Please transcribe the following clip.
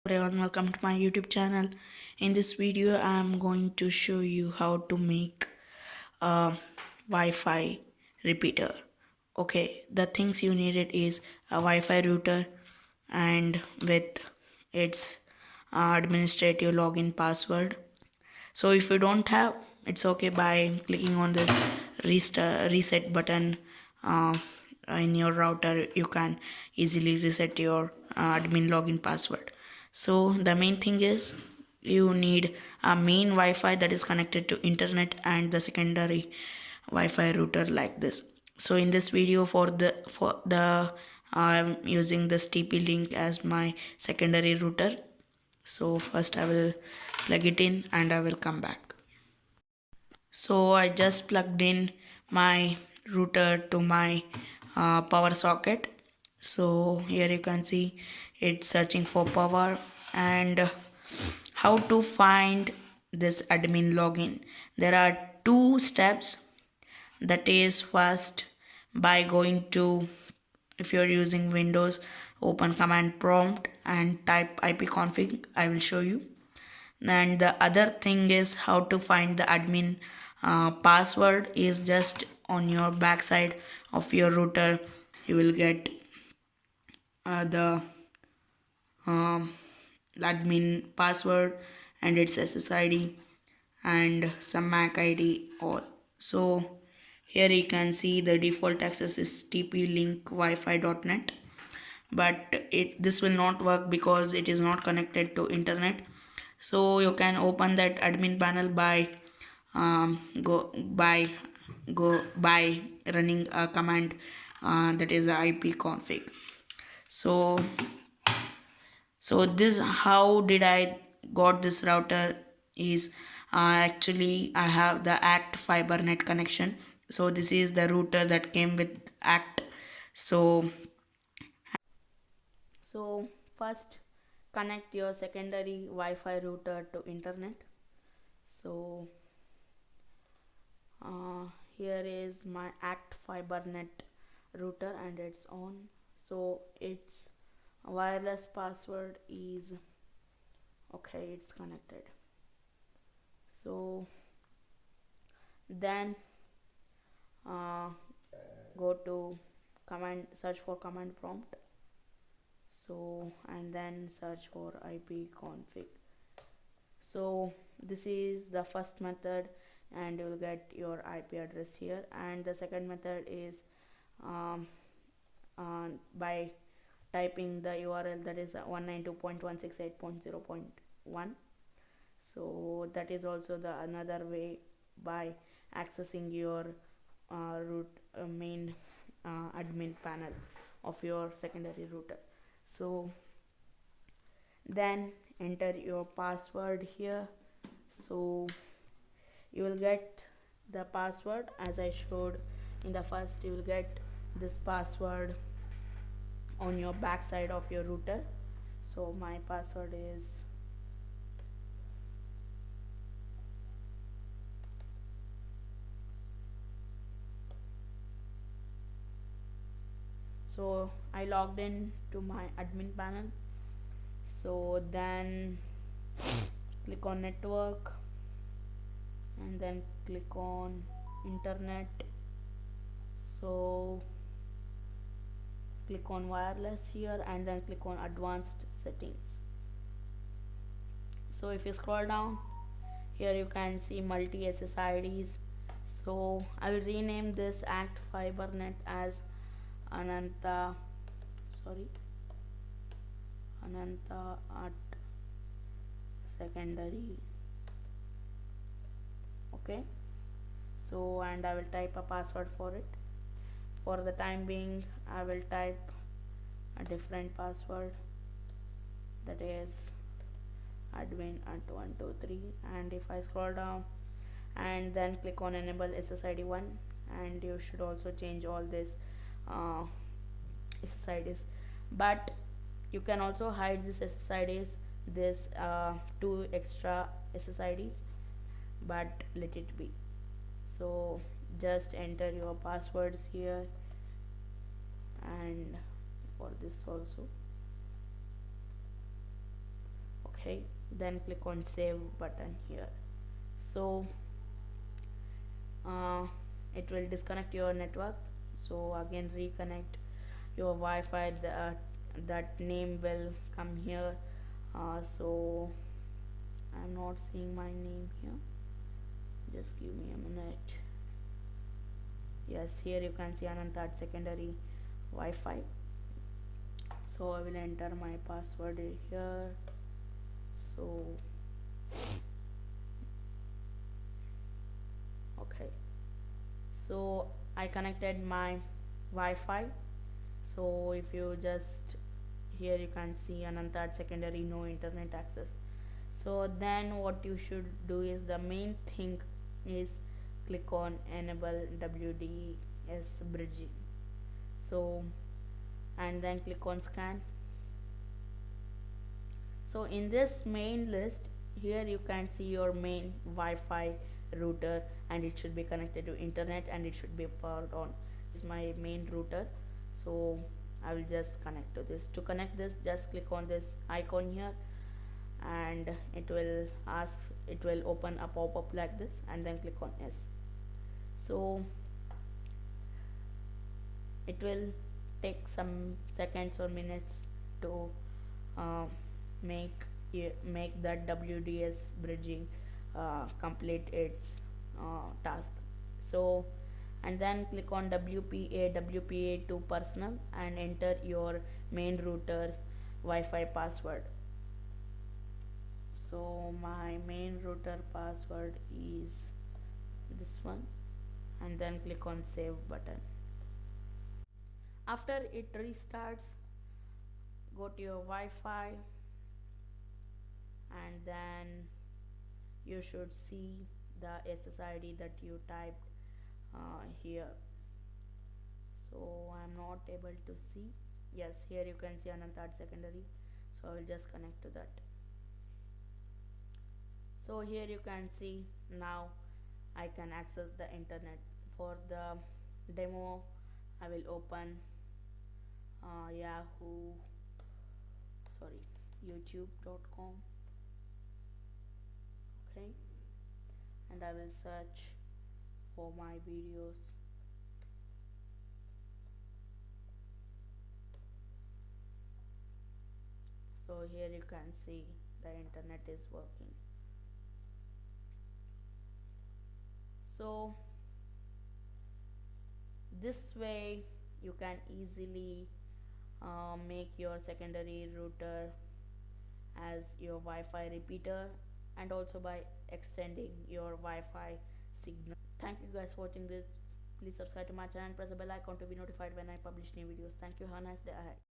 Everyone, welcome to my YouTube channel. In this video I am going to show you how to make a Wi-Fi repeater. Okay, the things you needed is a Wi-Fi router and with its administrative login password. So if you don't have, it's okay. By clicking on this reset button uh, in your router, you can easily reset your admin login password. So the main thing is you need a main Wi-Fi that is connected to internet and the secondary Wi-Fi router like this. So in this video for the I'm using this TP link as my secondary router. So first I will plug it in and I will come back. So I just plugged in my router to my power socket. So here you can see it's searching for power and how to find this admin login. There are two steps. That is, first by going to, if you're using Windows, open command prompt and type ipconfig. I will show you. And the other thing is how to find the admin password is just on your backside of your router. You will get the um, admin password and its SSID and some MAC ID all. So here you can see the default access is tp-link wifi.net, but this will not work because it is not connected to internet. So you can open that admin panel by um, go by by running a command that is ipconfig. So this, how did I got this router is actually I have the act fiber net connection. So this is the router that came with act. So first connect your secondary Wi-Fi router to internet. So here is my act fiber net router and it's on. So its wireless password is okay, it's connected. So then uh, go to command, search for command prompt. So and then search for ipconfig. So this is the first method and you will get your IP address here, and the second method is um, by typing the URL, that is 192.168.0.1. so that is also the another way by accessing your root main admin panel of your secondary router. So then enter your password here. So you will get the password as I showed in the first. You will get this password on your back side of your router. So my password is so I logged in to my admin panel. So then click on network and then click on internet. So click on wireless here and then click on advanced settings. So if you scroll down here you can see multi SSIDs. So I will rename this act fibernet as Ananta at secondary. Okay, so and I will type a password for it. For the time being I will type a different password, that is admin at 123. And if I scroll down and then click on enable SSID1, and you should also change all this SSIDs, but you can also hide this SSIDs, this two extra SSIDs, but let it be. So just enter your passwords here and for this also. Okay, then click on save button here. So uh, it will disconnect your network, so again reconnect your Wi-Fi. That name will come here. So I'm not seeing my name here, just give me a minute. Yes, here you can see Anantad secondary Wi-Fi. So I will enter my password here. So okay, so I connected my Wi-Fi. So if you just, here you can see Anantad secondary no internet access. So then what you should do is, the main thing is click on enable WDS bridging. So and then click on scan. So in this main list here you can see your main Wi-Fi router, and it should be connected to internet and it should be powered on. This is my main router, so I will just connect to this. To connect this, just click on this icon here, and it will open a pop-up like this, and then click on yes. So it will take some seconds or minutes to uh, make make that WDS bridging complete its task. So and then click on WPA to personal and enter your main router's Wi-Fi password. So my main router password is this one, and then click on save button. After it restarts, go to your Wi-Fi, and then you should see the SSID that you typed here. So I'm not able to see. Yes, here you can see Anantad secondary, so I will just connect to that. So here you can see now I can access the internet. For the demo I will open Yahoo, sorry, youtube.com. Okay, and I will search for my videos. So here you can see the internet is working. So this way you can easily make your secondary router as your Wi-Fi repeater, and also by extending your Wi-Fi signal. Thank you guys for watching this. Please subscribe to my channel and press the bell icon to be notified when I publish new videos. Thank you. Have a nice day ahead.